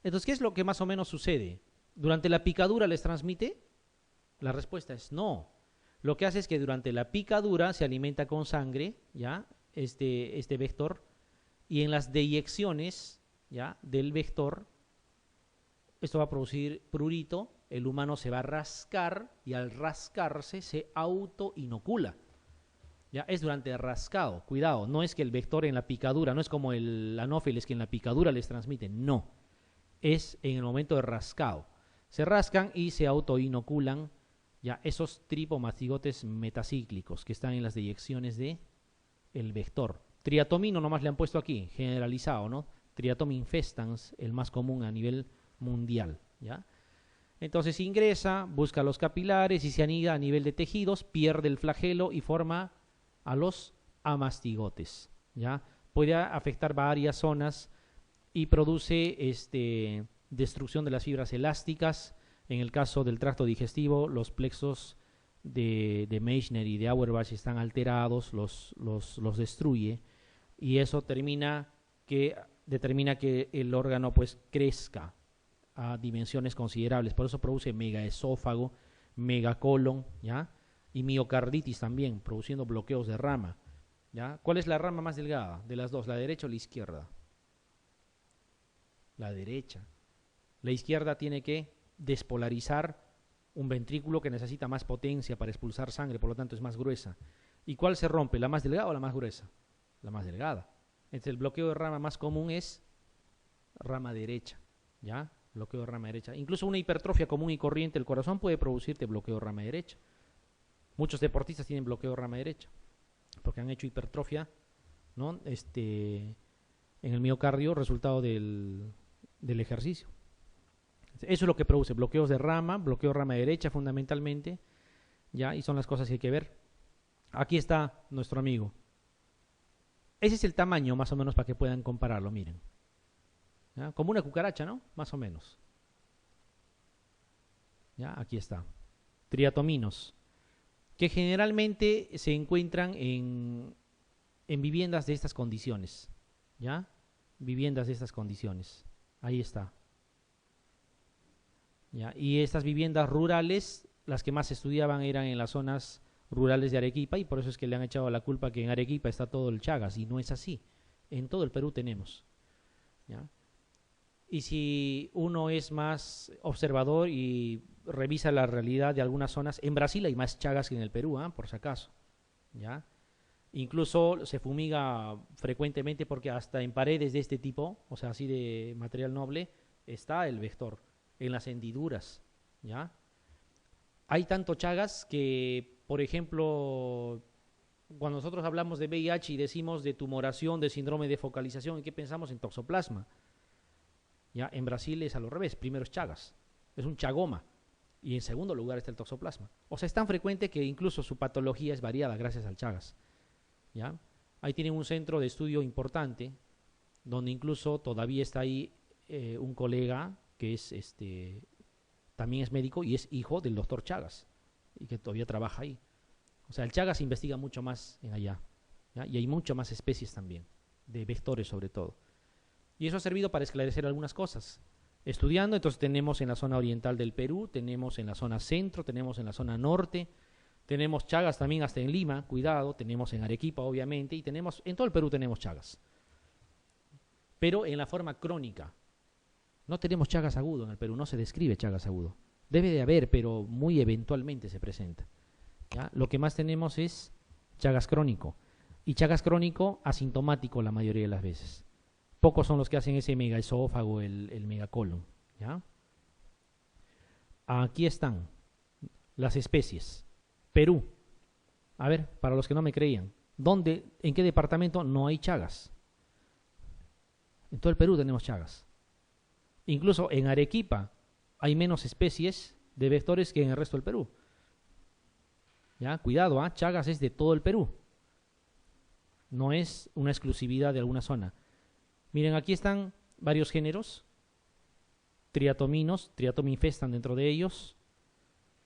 Entonces, ¿qué es lo que más o menos sucede? ¿Durante la picadura les transmite? La respuesta es no. Lo que hace es que durante la picadura se alimenta con sangre, ¿ya? Este vector, y en las deyecciones, ¿ya? Del vector, esto va a producir prurito, el humano se va a rascar y al rascarse se autoinocula. Ya es durante el rascado, cuidado, no es que el vector en la picadura, no es como el anófeles que en la picadura les transmite, no, es en el momento de rascado. Se rascan y se autoinoculan ya esos tripomastigotes metacíclicos que están en las deyecciones de el vector. Triatomino nomás le han puesto aquí, generalizado, ¿no? Triatom infestans, el más común a nivel mundial, ¿ya? Entonces ingresa, busca los capilares y se anida a nivel de tejidos, pierde el flagelo y forma a los amastigotes, ¿ya? Puede afectar varias zonas y produce destrucción de las fibras elásticas. En el caso del tracto digestivo, los plexos de Meissner y de Auerbach están alterados, los destruye y eso determina que el órgano pues crezca a dimensiones considerables. Por eso produce megaesófago, megacolon, ¿ya? Y miocarditis también, produciendo bloqueos de rama, ¿ya? ¿Cuál es la rama más delgada de las dos, la derecha o la izquierda? La derecha. La izquierda tiene que despolarizar un ventrículo que necesita más potencia para expulsar sangre, por lo tanto es más gruesa. ¿Y cuál se rompe, la más delgada o la más gruesa? La más delgada. Entonces el bloqueo de rama más común es rama derecha, ¿ya? Bloqueo de rama derecha. Incluso una hipertrofia común y corriente del corazón puede producirte bloqueo de rama derecha. Muchos deportistas tienen bloqueo de rama derecha porque han hecho hipertrofia, ¿no? En el miocardio, resultado del ejercicio. Eso es lo que produce bloqueos de rama, bloqueo de rama derecha fundamentalmente, ¿ya? Y son las cosas que hay que ver. Aquí está nuestro amigo. Ese es el tamaño más o menos para que puedan compararlo, miren. ¿Ya? Como una cucaracha, ¿no? Más o menos. ¿Ya? Aquí está. Triatominos, que generalmente se encuentran en viviendas de estas condiciones. ¿Ya? Viviendas de estas condiciones. Ahí está. ¿Ya? Y estas viviendas rurales, las que más se estudiaban eran en las zonas rurales de Arequipa, y por eso es que le han echado la culpa que en Arequipa está todo el Chagas, y no es así. En todo el Perú tenemos. ¿Ya? Y si uno es más observador y revisa la realidad de algunas zonas, en Brasil hay más Chagas que en el Perú, por si acaso. ¿Ya? Incluso se fumiga frecuentemente porque hasta en paredes de este tipo, o sea, así de material noble, está el vector, en las hendiduras, ¿ya? Hay tanto Chagas que, por ejemplo, cuando nosotros hablamos de VIH y decimos de tumoración, de síndrome de focalización, ¿en qué pensamos? En toxoplasma. ¿Ya? En Brasil es a lo revés, primero es Chagas, es un chagoma, y en segundo lugar está el toxoplasma. O sea, es tan frecuente que incluso su patología es variada gracias al Chagas. ¿Ya? Ahí tienen un centro de estudio importante, donde incluso todavía está ahí un colega que es también es médico y es hijo del doctor Chagas, y que todavía trabaja ahí. O sea, el Chagas investiga mucho más en allá, ¿ya? Y hay mucho más especies también, de vectores sobre todo. Y eso ha servido para esclarecer algunas cosas. Estudiando, entonces tenemos en la zona oriental del Perú, tenemos en la zona centro, tenemos en la zona norte, tenemos Chagas también hasta en Lima, cuidado, tenemos en Arequipa obviamente, y tenemos, en todo el Perú tenemos Chagas. Pero en la forma crónica. No tenemos Chagas agudo en el Perú, no se describe Chagas agudo. Debe de haber, pero muy eventualmente se presenta. ¿Ya? Lo que más tenemos es Chagas crónico. Y Chagas crónico asintomático la mayoría de las veces. Pocos son los que hacen ese megaesófago, el megacolon. ¿Ya? Aquí están las especies. Perú. A ver, para los que no me creían. ¿Dónde, en qué departamento no hay Chagas? En todo el Perú tenemos Chagas. Incluso en Arequipa hay menos especies de vectores que en el resto del Perú. ¿Ya? Cuidado, Chagas es de todo el Perú. No es una exclusividad de alguna zona. Miren, aquí están varios géneros. Triatominos, Triatom infestan dentro de ellos.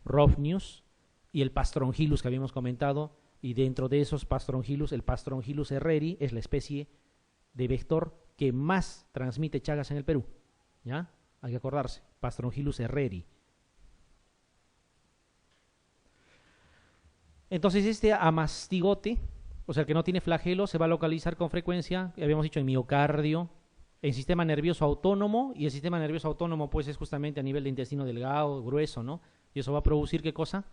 Rhopnius y el Pastrongyllus que habíamos comentado. Y dentro de esos Pastrongyllus, el Pastrongyllus herreri es la especie de vector que más transmite Chagas en el Perú. ¿Ya? hay que acordarse, Pastrongylus herreri. Entonces este amastigote, o sea, el que no tiene flagelo, se va a localizar con frecuencia, habíamos dicho, en miocardio, en sistema nervioso autónomo, y el sistema nervioso autónomo pues es justamente a nivel de intestino delgado, grueso, ¿no? Y eso va a producir, ¿qué cosa?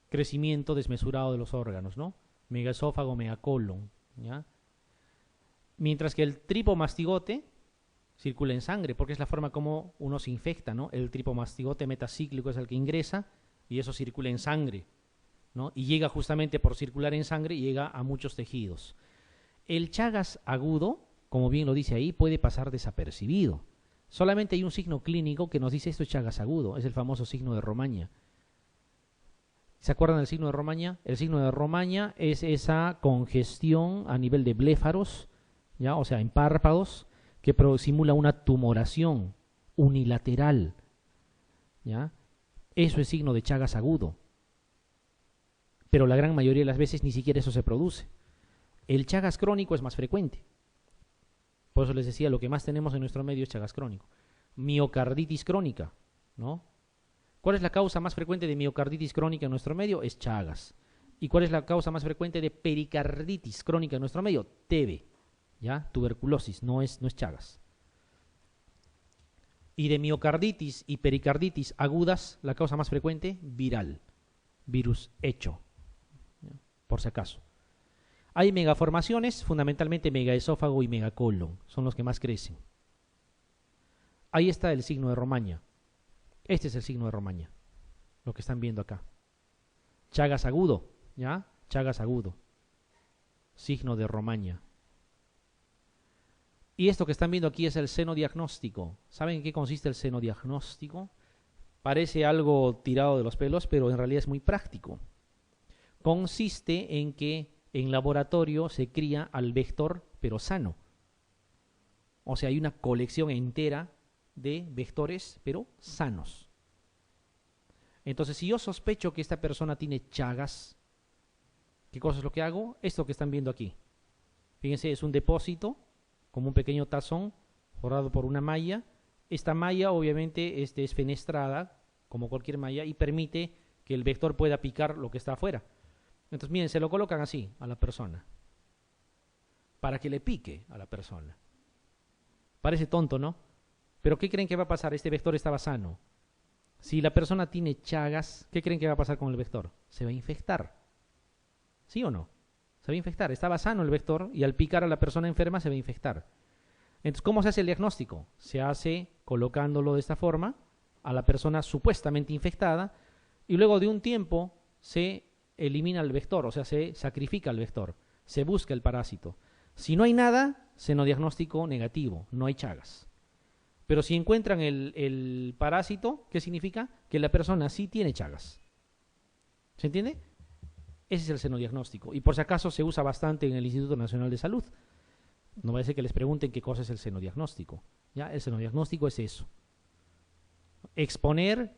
Crecimiento desmesurado de los órganos, ¿no? Megaesófago, megacolon, ¿ya? Mientras que el tripomastigote circula en sangre, porque es la forma como uno se infecta, ¿no? El tripomastigote metacíclico es el que ingresa y eso circula en sangre, ¿no? Y llega justamente por circular en sangre, llega a muchos tejidos. El Chagas agudo, como bien lo dice ahí, puede pasar desapercibido. Solamente hay un signo clínico que nos dice esto es Chagas agudo, es el famoso signo de Romaña. ¿Se acuerdan del signo de Romaña? El signo de Romaña es esa congestión a nivel de bléfaros, ¿ya? O sea, en párpados, que simula una tumoración unilateral, ¿ya? Eso es signo de Chagas agudo. Pero la gran mayoría de las veces ni siquiera eso se produce. El Chagas crónico es más frecuente. Por eso les decía, lo que más tenemos en nuestro medio es Chagas crónico. Miocarditis crónica, ¿no? ¿Cuál es la causa más frecuente de miocarditis crónica en nuestro medio? Es Chagas. ¿Y cuál es la causa más frecuente de pericarditis crónica en nuestro medio? TB, ¿ya? Tuberculosis, no es Chagas. Y de miocarditis y pericarditis agudas, la causa más frecuente, viral, virus hecho, ¿ya? Por si acaso. Hay megaformaciones, fundamentalmente megaesófago y megacolon, son los que más crecen. Ahí está el signo de Romaña. Este es el signo de Romaña, lo que están viendo acá. Chagas agudo, ¿ya? Chagas agudo. Signo de Romaña. Y esto que están viendo aquí es el seno diagnóstico. ¿Saben en qué consiste el seno diagnóstico? Parece algo tirado de los pelos, pero en realidad es muy práctico. Consiste en que en laboratorio se cría al vector, pero sano. O sea, hay una colección entera de vectores, pero sanos. Entonces, si yo sospecho que esta persona tiene Chagas, ¿qué cosa es lo que hago? Esto que están viendo aquí. Fíjense, es un depósito, como un pequeño tazón, forrado por una malla. Esta malla, obviamente, es fenestrada, como cualquier malla, y permite que el vector pueda picar lo que está afuera. Entonces, miren, se lo colocan así a la persona, para que le pique a la persona. Parece tonto, ¿no? Pero ¿qué creen que va a pasar? Este vector estaba sano. Si la persona tiene Chagas, ¿qué creen que va a pasar con el vector? Se va a infectar. ¿Sí o no? Se va a infectar. Estaba sano el vector y al picar a la persona enferma se va a infectar. Entonces, ¿cómo se hace el diagnóstico? Se hace colocándolo de esta forma a la persona supuestamente infectada y luego de un tiempo se elimina el vector, o sea, se sacrifica el vector. Se busca el parásito. Si no hay nada, senodiagnóstico negativo, no hay Chagas. Pero si encuentran el parásito, ¿qué significa? Que la persona sí tiene Chagas. ¿Se entiende? Ese es el senodiagnóstico. Y por si acaso se usa bastante en el Instituto Nacional de Salud. No va a ser que les pregunten qué cosa es el senodiagnóstico. ¿Ya? El senodiagnóstico es eso. Exponer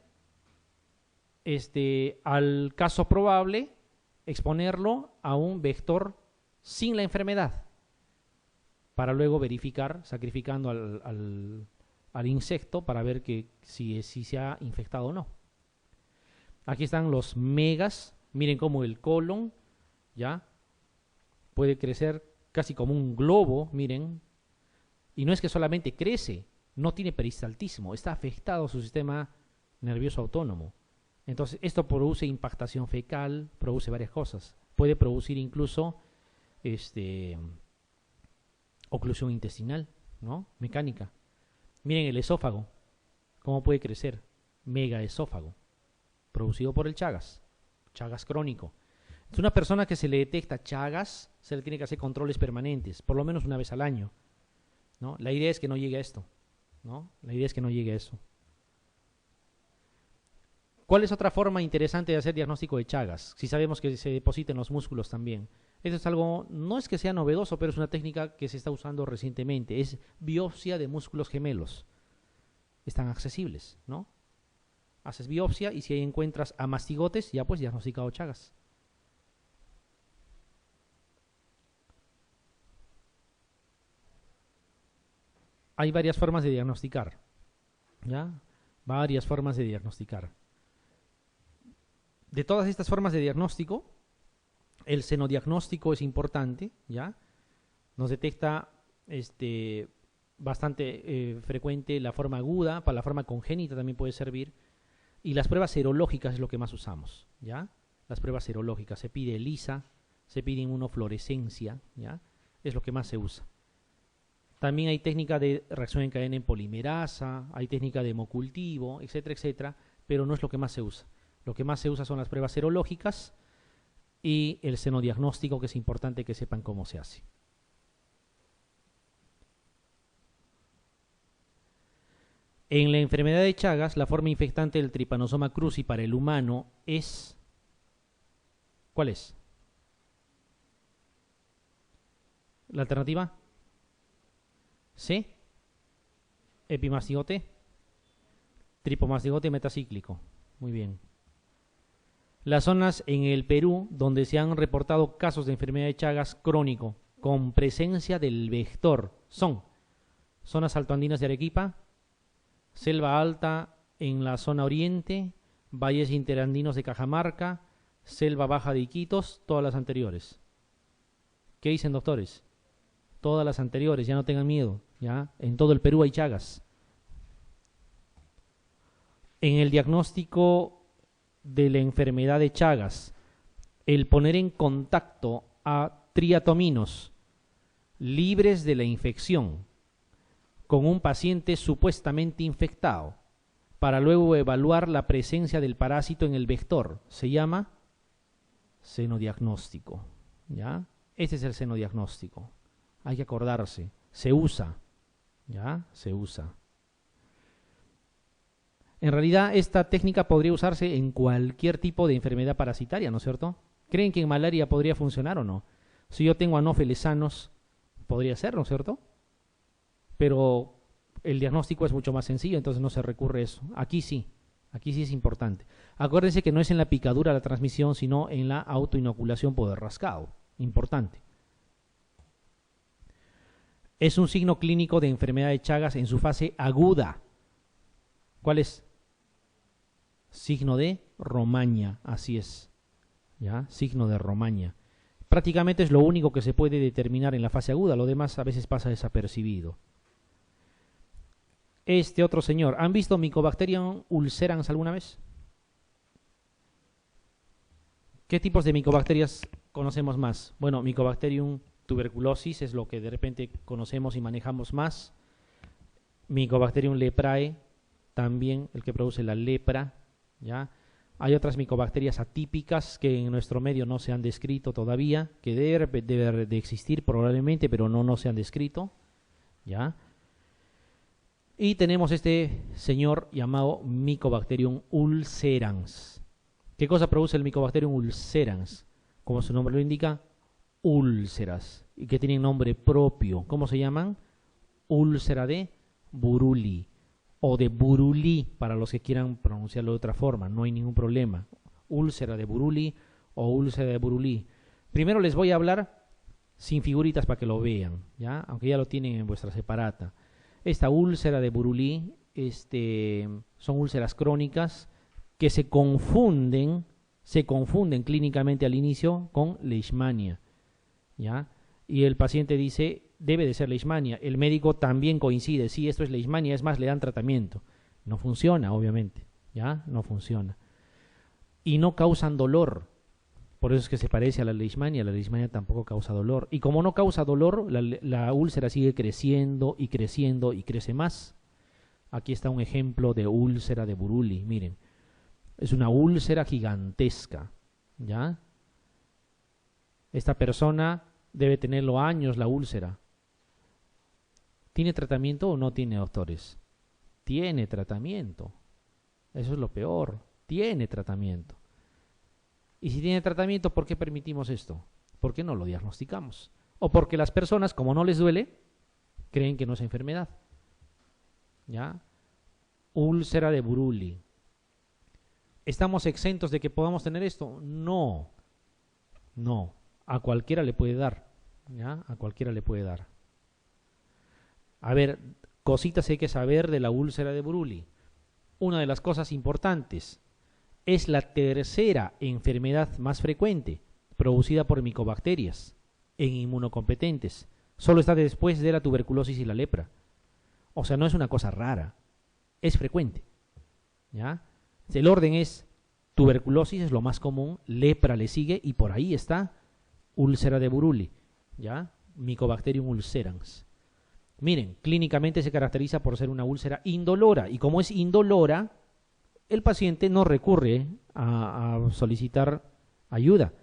al caso probable, exponerlo a un vector sin la enfermedad, para luego verificar, sacrificando al insecto para ver si se ha infectado o no. Aquí están los megas. Miren cómo el colon ya puede crecer casi como un globo, miren. Y no es que solamente crece, no tiene peristaltismo, está afectado su sistema nervioso autónomo. Entonces esto produce impactación fecal, produce varias cosas. Puede producir incluso oclusión intestinal, ¿no? Mecánica. Miren el esófago, cómo puede crecer. Megaesófago, producido por el Chagas. Chagas crónico. Es una persona que se le detecta Chagas, se le tiene que hacer controles permanentes, por lo menos una vez al año, ¿no? La idea es que no llegue a esto, ¿no? La idea es que no llegue a eso. ¿Cuál es otra forma interesante de hacer diagnóstico de Chagas? Si sabemos que se deposita en los músculos también. Esto es algo, no es que sea novedoso, pero es una técnica que se está usando recientemente. Es biopsia de músculos gemelos. Están accesibles, ¿no? Haces biopsia y si ahí encuentras amastigotes, ya pues diagnosticado Chagas. hay varias formas de diagnosticar, ¿ya? Varias formas de diagnosticar. De todas estas formas de diagnóstico, el senodiagnóstico es importante, ¿ya? Nos detecta bastante frecuente la forma aguda, para la forma congénita también puede servir, y las pruebas serológicas es lo que más usamos, ¿ya? Las pruebas serológicas, se pide ELISA, se pide inmunofluorescencia, ¿ya? Es lo que más se usa. También hay técnica de reacción en cadena en polimerasa, hay técnica de hemocultivo, etcétera, etcétera, pero no es lo que más se usa. Lo que más se usa son las pruebas serológicas y el senodiagnóstico, que es importante que sepan cómo se hace. En la enfermedad de Chagas, la forma infectante del Trypanosoma cruzi para el humano es... ¿Cuál es? ¿La alternativa? C. Epimastigote. Tripomastigote metacíclico. Muy bien. Las zonas en el Perú donde se han reportado casos de enfermedad de Chagas crónico con presencia del vector son zonas altoandinas de Arequipa, selva alta en la zona oriente, valles interandinos de Cajamarca, selva baja de Iquitos, todas las anteriores. ¿Qué dicen, doctores? Todas las anteriores, ya no tengan miedo, ¿ya? En todo el Perú hay Chagas. En el diagnóstico de la enfermedad de Chagas, el poner en contacto a triatominos libres de la infección con un paciente supuestamente infectado para luego evaluar la presencia del parásito en el vector se llama senodiagnóstico, ¿ya? Este es el senodiagnóstico. Hay que acordarse, se usa, ¿ya? Se usa. En realidad, esta técnica podría usarse en cualquier tipo de enfermedad parasitaria, ¿no es cierto? ¿Creen que en malaria podría funcionar o no? Si yo tengo anófeles sanos, podría ser, ¿no es cierto? Pero el diagnóstico es mucho más sencillo, entonces no se recurre a eso. Aquí sí es importante. Acuérdense que no es en la picadura la transmisión, sino en la autoinoculación por rascado. Importante. Es un signo clínico de enfermedad de Chagas en su fase aguda. ¿Cuál es? Signo de Romaña, así es. ¿Ya? Signo de Romaña. Prácticamente es lo único que se puede determinar en la fase aguda, lo demás a veces pasa desapercibido. Este otro señor, ¿han visto Mycobacterium ulcerans alguna vez? ¿Qué tipos de micobacterias conocemos más? Bueno, Mycobacterium tuberculosis es lo que de repente conocemos y manejamos más. Mycobacterium leprae, también el que produce la lepra, ¿ya? Hay otras micobacterias atípicas que en nuestro medio no se han descrito todavía, que deben de existir probablemente, pero no se han descrito, ¿ya? Y tenemos este señor llamado Mycobacterium ulcerans. ¿Qué cosa produce el Mycobacterium ulcerans? Como su nombre lo indica, úlceras, y que tienen nombre propio. ¿Cómo se llaman? Úlcera de Buruli o de Buruli, para los que quieran pronunciarlo de otra forma, no hay ningún problema. Úlcera de Buruli o úlcera de Buruli. Primero les voy a hablar sin figuritas para que lo vean, ¿ya? Aunque ya lo tienen en vuestra separata. Esta úlcera de Buruli son úlceras crónicas que se confunden clínicamente al inicio con leishmania, ¿ya? Y el paciente dice, debe de ser leishmania. El médico también coincide, sí, esto es leishmania, es más, le dan tratamiento. No funciona, obviamente, ¿ya? No funciona. Y no causan dolor. Por eso es que se parece a la leishmania tampoco causa dolor. Y como no causa dolor, la úlcera sigue creciendo y creciendo y crece más. Aquí está un ejemplo de úlcera de Buruli, miren. Es una úlcera gigantesca, ¿ya? Esta persona debe tenerlo años, la úlcera. ¿Tiene tratamiento o no tiene, doctores? Tiene tratamiento. Eso es lo peor. Tiene tratamiento. Y si tiene tratamiento, ¿por qué permitimos esto? ¿Por qué no lo diagnosticamos? O porque las personas, como no les duele, creen que no es enfermedad. ¿Ya? Úlcera de Buruli. ¿Estamos exentos de que podamos tener esto? No. No. A cualquiera le puede dar. ¿Ya? A cualquiera le puede dar. A ver, Cositas hay que saber de la úlcera de Buruli. Una de las cosas importantes, es la tercera enfermedad más frecuente producida por micobacterias en inmunocompetentes. Solo está después de la tuberculosis y la lepra. O sea, no es una cosa rara, es frecuente. ¿Ya? El orden es tuberculosis, es lo más común, lepra le sigue y por ahí está úlcera de Buruli, ¿ya? Mycobacterium ulcerans. Miren, clínicamente se caracteriza por ser una úlcera indolora y como es indolora, el paciente no recurre a solicitar ayuda.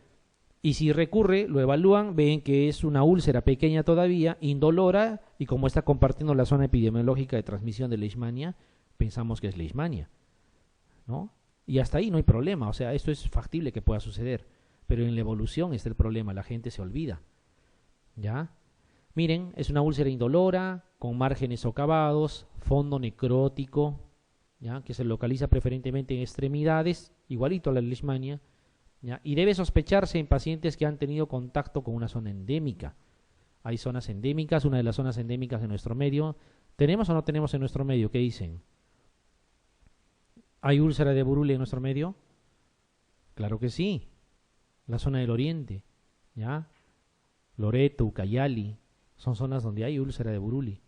Y si recurre, lo evalúan, ven que es una úlcera pequeña todavía, indolora, y como está compartiendo la zona epidemiológica de transmisión de leishmania, pensamos que es leishmania, ¿no? Y hasta ahí no hay problema, o sea, esto es factible que pueda suceder, pero en la evolución está el problema, la gente se olvida, ¿ya? Miren, es una úlcera indolora, con márgenes socavados, fondo necrótico, ¿ya? Que se localiza preferentemente en extremidades, igualito a la leishmania, ¿ya? Y debe sospecharse en pacientes que han tenido contacto con una zona endémica. Hay zonas endémicas, una de las zonas endémicas en nuestro medio. ¿Tenemos o no tenemos en nuestro medio? ¿Qué dicen? ¿Hay úlcera de Buruli en nuestro medio? Claro que sí. La zona del oriente, ¿ya? Loreto, Ucayali, son zonas donde hay úlcera de Buruli.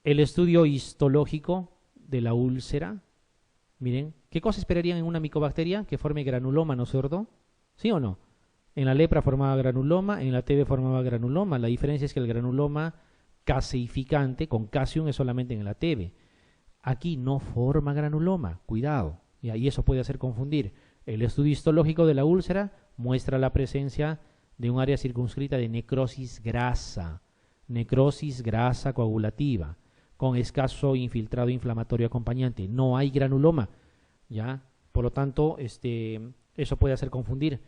El estudio histológico de la úlcera, miren, ¿qué cosa esperarían en una micobacteria? Que forme granuloma, ¿no es cierto? ¿Sí o no? En la lepra formaba granuloma, en la TB formaba granuloma. La diferencia es que el granuloma caseificante con casium es solamente en la TB. Aquí no forma granuloma, cuidado, y eso puede hacer confundir. El estudio histológico de la úlcera muestra la presencia de un área circunscrita de necrosis grasa coagulativa, con escaso infiltrado inflamatorio acompañante. No hay granuloma, ¿ya? Por lo tanto, eso puede hacer confundir.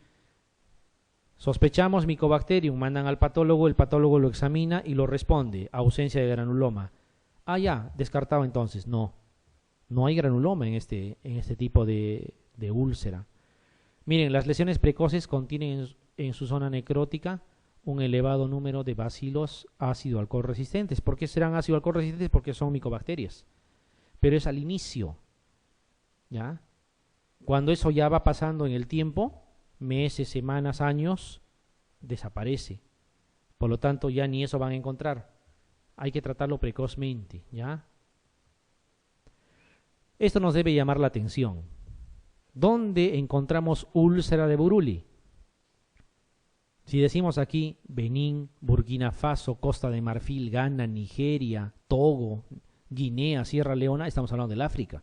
Sospechamos Mycobacterium, mandan al patólogo, el patólogo lo examina y lo responde, ausencia de granuloma. Ah, ya, descartado entonces. No hay granuloma en este tipo de úlcera. Miren, las lesiones precoces contienen en su zona necrótica un elevado número de bacilos ácido-alcohol resistentes. ¿Por qué serán ácido-alcohol resistentes? Porque son micobacterias. Pero es al inicio, ¿ya? Cuando eso ya va pasando en el tiempo, meses, semanas, años, desaparece. Por lo tanto, ya ni eso van a encontrar. Hay que tratarlo precozmente, ¿ya? Esto nos debe llamar la atención. ¿Dónde encontramos úlcera de Buruli? Si decimos aquí Benín, Burkina Faso, Costa de Marfil, Ghana, Nigeria, Togo, Guinea, Sierra Leona, estamos hablando del África.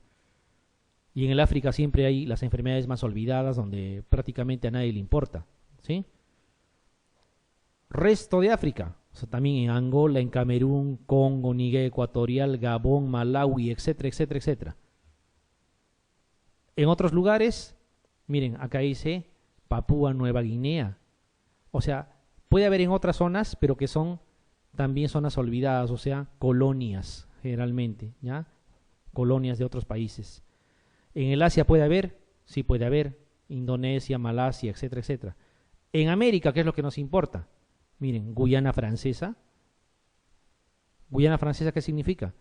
Y en el África siempre hay las enfermedades más olvidadas donde prácticamente a nadie le importa, ¿sí? Resto de África, o sea, también en Angola, en Camerún, Congo, Níger Ecuatorial, Gabón, Malawi, etcétera, etcétera, etcétera. En otros lugares, miren, acá dice Papúa Nueva Guinea. O sea, puede haber en otras zonas, pero que son también zonas olvidadas, o sea, colonias, generalmente, ¿ya? Colonias de otros países. En el Asia puede haber, sí puede haber, Indonesia, Malasia, etcétera, etcétera. En América, ¿qué es lo que nos importa? Miren, Guyana Francesa. ¿Guyana Francesa qué significa?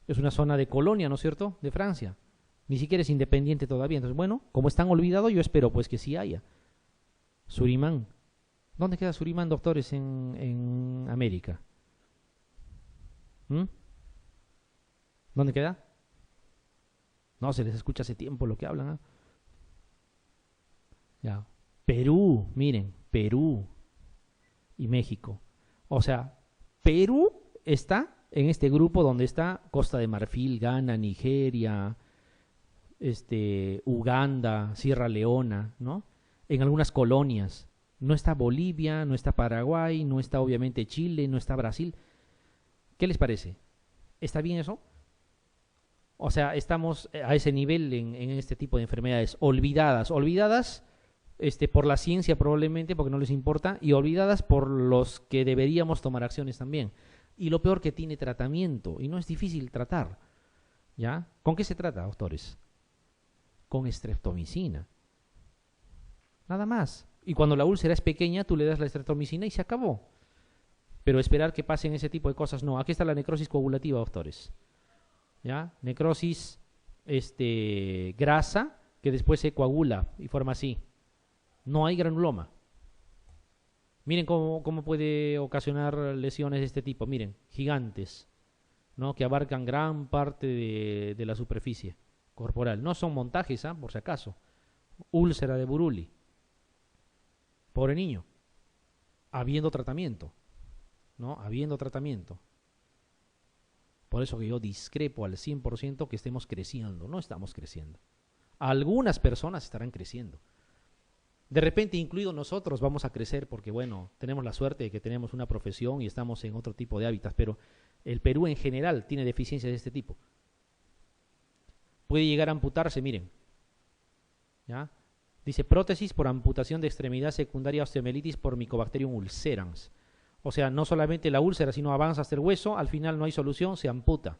Es una zona de colonia, ¿no es cierto?, de Francia. Ni siquiera es independiente todavía. Entonces, bueno, como es tan olvidado, yo espero pues que sí haya. Surimán. ¿Dónde queda Surimán, doctores, en América? ¿Dónde queda? No, se les escucha hace tiempo lo que hablan, ¿eh? Ya. Perú, miren, Perú y México. O sea, Perú está en este grupo donde está Costa de Marfil, Ghana, Nigeria, Uganda, Sierra Leona, ¿no? En algunas colonias. No está Bolivia, no está Paraguay, no está obviamente Chile, no está Brasil. ¿Qué les parece? ¿Está bien eso? O sea, estamos a ese nivel en este tipo de enfermedades olvidadas por la ciencia probablemente porque no les importa y olvidadas por los que deberíamos tomar acciones también. Y lo peor que tiene tratamiento y no es difícil tratar, ¿ya? ¿Con qué se trata, doctores? Con streptomicina. Nada más. Y cuando la úlcera es pequeña, tú le das la streptomicina y se acabó. Pero esperar que pasen ese tipo de cosas, no. Aquí está la necrosis coagulativa, doctores. ¿Ya? Necrosis grasa que después se coagula y forma así. No hay granuloma. Miren cómo puede ocasionar lesiones de este tipo. Miren, gigantes, ¿no? Que abarcan gran parte de la superficie corporal. No son montajes, por si acaso. Úlcera de Buruli. Pobre niño. Habiendo tratamiento, ¿no? Habiendo tratamiento. Por eso que yo discrepo al 100% que estemos creciendo. No estamos creciendo. Algunas personas estarán creciendo. De repente, incluido nosotros, vamos a crecer porque, bueno, tenemos la suerte de que tenemos una profesión y estamos en otro tipo de hábitats, pero el Perú en general tiene deficiencias de este tipo. Puede llegar a amputarse, miren. ¿Ya? Dice, prótesis por amputación de extremidad secundaria osteomelitis por Mycobacterium ulcerans. O sea, no solamente la úlcera, sino avanza hasta el hueso, al final no hay solución, se amputa.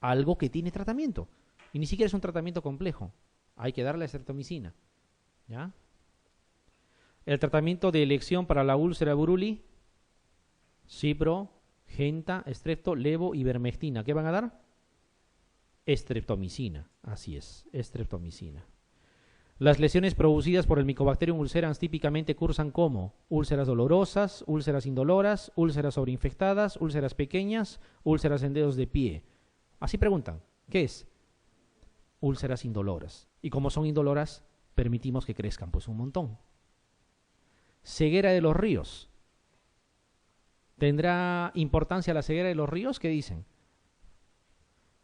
Algo que tiene tratamiento. Y ni siquiera es un tratamiento complejo. Hay que darle estreptomicina. ¿Ya? El tratamiento de elección para la úlcera Buruli, cipro, genta, estrepto, levo, ivermectina. ¿Qué van a dar? Estreptomicina. Así es, estreptomicina. Las lesiones producidas por el Mycobacterium ulcerans típicamente cursan como úlceras dolorosas, úlceras indoloras, úlceras sobreinfectadas, úlceras pequeñas, úlceras en dedos de pie. Así preguntan, ¿qué es? Úlceras indoloras. Y como son indoloras, permitimos que crezcan pues un montón. Ceguera de los ríos. ¿Tendrá importancia la ceguera de los ríos? ¿Qué dicen?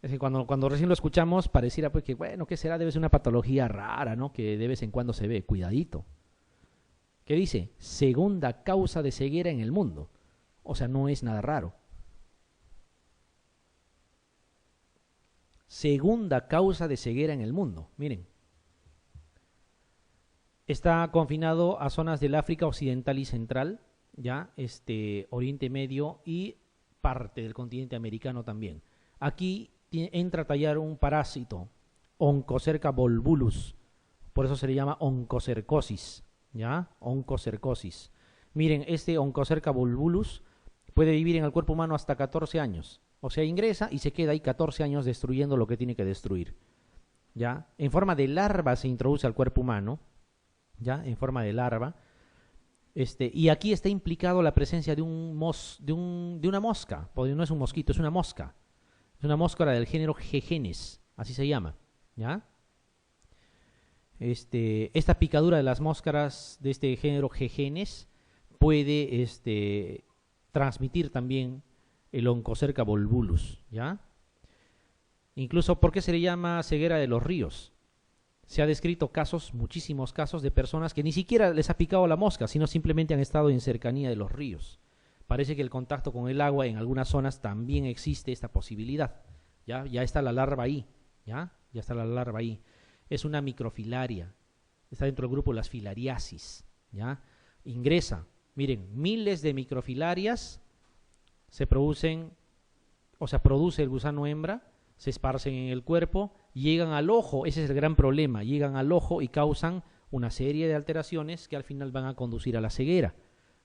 Es que cuando recién lo escuchamos pareciera pues que, bueno, ¿qué será? Debe ser una patología rara, ¿no? Que de vez en cuando se ve. Cuidadito. ¿Qué dice? Segunda causa de ceguera en el mundo. O sea, no es nada raro. Segunda causa de ceguera en el mundo. Miren. Está confinado a zonas del África Occidental y Central, ya, Oriente Medio y parte del continente americano también. Aquí entra a tallar un parásito, Onchocerca volvulus, por eso se le llama oncocercosis, ¿ya? Oncocercosis. Miren, este Onchocerca volvulus puede vivir en el cuerpo humano hasta 14 años, o sea, ingresa y se queda ahí 14 años destruyendo lo que tiene que destruir, ¿ya? En forma de larva se introduce al cuerpo humano, ¿ya? En forma de larva. Y aquí está implicado la presencia de una mosca, porque no es un mosquito, es una mosca. Es una mosca del género Gegenes, así se llama, ¿ya? Esta picadura de las moscas de este género Gegenes puede transmitir también el Onchocerca volvulus, ¿ya? Incluso, ¿por qué se le llama ceguera de los ríos? Se ha descrito casos, muchísimos casos de personas que ni siquiera les ha picado la mosca, sino simplemente han estado en cercanía de los ríos. Parece que el contacto con el agua en algunas zonas también existe esta posibilidad. Ya está la larva ahí, ya está la larva ahí. Es una microfilaria, está dentro del grupo de las filariasis, ya. Ingresa, miren, miles de microfilarias se producen, o sea, produce el gusano hembra, se esparcen en el cuerpo, llegan al ojo, ese es el gran problema, llegan al ojo y causan una serie de alteraciones que al final van a conducir a la ceguera,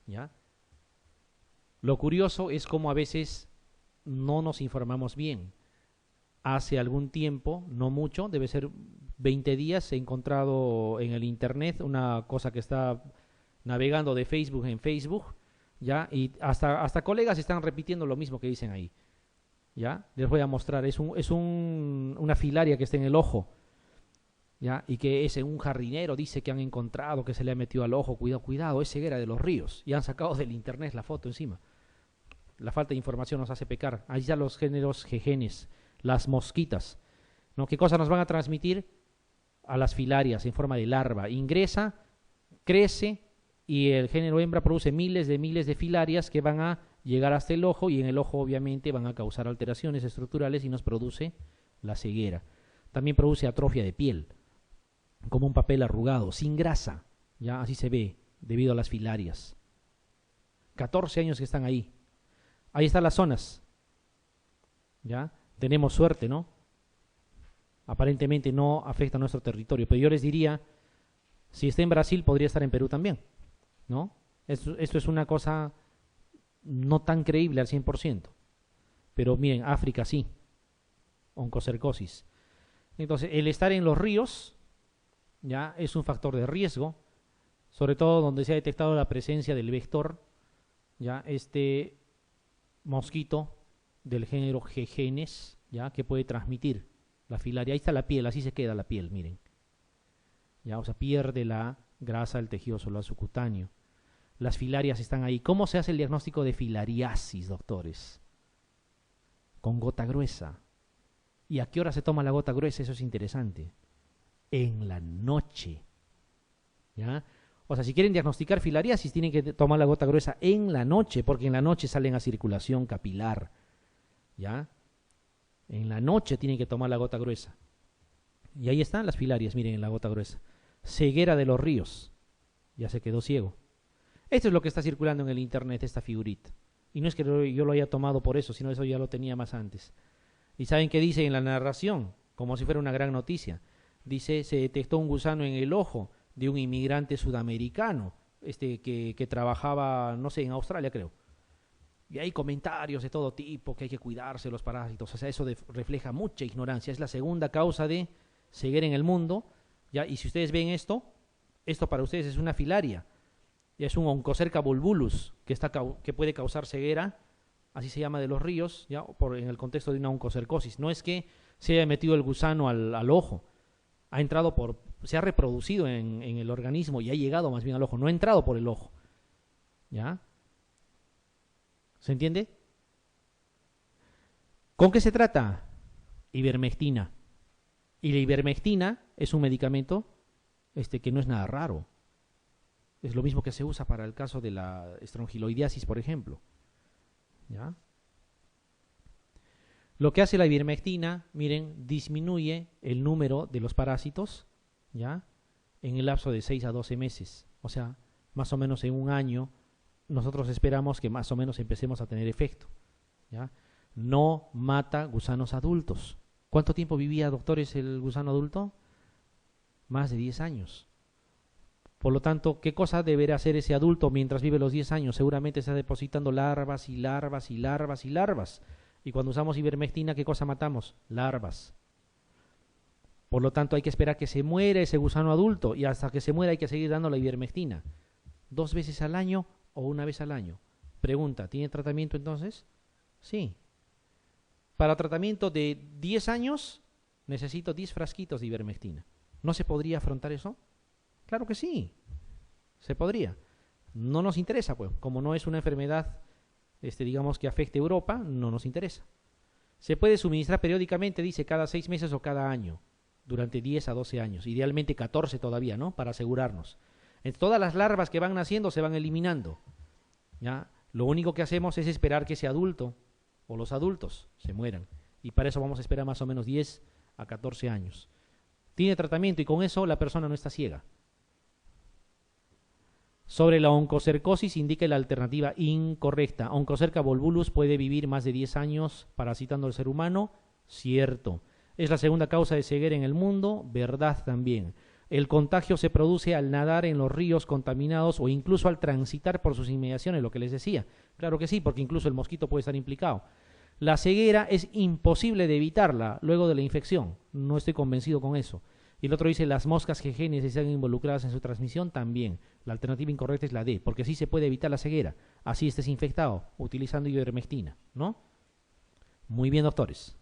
¿ya? Lo curioso es cómo a veces no nos informamos bien. Hace algún tiempo, no mucho, debe ser 20 días, he encontrado en el internet una cosa que está navegando de Facebook en Facebook, ¿ya? Y hasta colegas están repitiendo lo mismo que dicen ahí. ¿Ya? Les voy a mostrar, es una filaria que está en el ojo, ¿ya? Y que es en un jardinero, dice que han encontrado, que se le ha metido al ojo, cuidado, es ceguera de los ríos, y han sacado del internet la foto encima. La falta de información nos hace pecar. Ahí están los géneros Gegenes, las mosquitas, ¿no? ¿Qué cosas nos van a transmitir? A las filarias en forma de larva. Ingresa, crece, y el género hembra produce miles de filarias que van a llegar hasta el ojo, y en el ojo obviamente van a causar alteraciones estructurales y nos produce la ceguera. También produce atrofia de piel, como un papel arrugado, sin grasa, ya así se ve, debido a las filarias. 14 años que están ahí. Ahí están las zonas, ya, tenemos suerte, ¿no? Aparentemente no afecta a nuestro territorio, pero yo les diría, si está en Brasil, podría estar en Perú también, ¿no? Esto es una cosa no tan creíble al 100%. Pero miren, África sí, oncocercosis. Entonces, el estar en los ríos ya es un factor de riesgo, sobre todo donde se ha detectado la presencia del vector, ya este mosquito del género G-Genes, ya que puede transmitir la filaria. Ahí está la piel, así se queda la piel, miren. Ya, o sea, pierde la grasa del tejido solar subcutáneo. Las filarias están ahí. ¿Cómo se hace el diagnóstico de filariasis, doctores? Con gota gruesa. ¿Y a qué hora se toma la gota gruesa? Eso es interesante. En la noche. ¿Ya? O sea, si quieren diagnosticar filariasis, tienen que tomar la gota gruesa en la noche, porque en la noche salen a circulación capilar. ¿Ya? En la noche tienen que tomar la gota gruesa. Y ahí están las filarias, miren, en la gota gruesa. Ceguera de los ríos. Ya se quedó ciego. Esto es lo que está circulando en el internet, esta figurita. Y no es que yo lo haya tomado por eso, sino eso ya lo tenía más antes. ¿Y saben qué dice en la narración? Como si fuera una gran noticia. Dice, se detectó un gusano en el ojo de un inmigrante sudamericano, que trabajaba, no sé, en Australia creo. Y hay comentarios de todo tipo, que hay que cuidarse de los parásitos. O sea, eso refleja mucha ignorancia. Es la segunda causa de ceguera en el mundo. ¿Ya? Y si ustedes ven esto para ustedes es una filaria. Es un Oncocerca volvulus que puede causar ceguera, así se llama, de los ríos, ¿ya? En el contexto de una oncocercosis. No es que se haya metido el gusano al ojo, se ha reproducido en el organismo y ha llegado más bien al ojo, no ha entrado por el ojo. ¿Ya? ¿Se entiende? ¿Con qué se trata? Ivermectina. Y la ivermectina es un medicamento que no es nada raro. Es lo mismo que se usa para el caso de la estrongiloidiasis, por ejemplo. ¿Ya? Lo que hace la ivermectina, miren, disminuye el número de los parásitos, ¿ya? En el lapso de 6 a 12 meses. O sea, más o menos en un año, nosotros esperamos que más o menos empecemos a tener efecto. ¿Ya? No mata gusanos adultos. ¿Cuánto tiempo vivía, doctores, el gusano adulto? Más de 10 años. Por lo tanto, ¿qué cosa deberá hacer ese adulto mientras vive los 10 años? Seguramente está depositando larvas y larvas y larvas y larvas. Y cuando usamos ivermectina, ¿qué cosa matamos? Larvas. Por lo tanto, hay que esperar que se muera ese gusano adulto y hasta que se muera hay que seguir dando la ivermectina. 2 veces al año o 1 vez al año. Pregunta, ¿tiene tratamiento entonces? Sí. Para tratamiento de 10 años necesito 10 frasquitos de ivermectina. ¿No se podría afrontar eso? Claro que sí, se podría. No nos interesa, pues, como no es una enfermedad, digamos, que afecte a Europa, no nos interesa. Se puede suministrar periódicamente, dice, cada 6 meses o cada año, durante 10 a 12 años, idealmente 14 todavía, ¿no? Para asegurarnos. Entonces, todas las larvas que van naciendo se van eliminando. ¿Ya? Lo único que hacemos es esperar que ese adulto o los adultos se mueran. Y para eso vamos a esperar más o menos 10 a 14 años. Tiene tratamiento y con eso la persona no está ciega. Sobre la oncocercosis indica la alternativa incorrecta. Oncocerca volvulus puede vivir más de 10 años parasitando al ser humano. Cierto. Es la segunda causa de ceguera en el mundo. Verdad también. El contagio se produce al nadar en los ríos contaminados o incluso al transitar por sus inmediaciones, lo que les decía. Claro que sí, porque incluso el mosquito puede estar implicado. La ceguera es imposible de evitarla luego de la infección. No estoy convencido con eso. Y el otro dice, las moscas G-Genes están involucradas en su transmisión también. La alternativa incorrecta es la D, porque sí se puede evitar la ceguera. Así estés infectado, utilizando ivermectina, ¿no? Muy bien, doctores.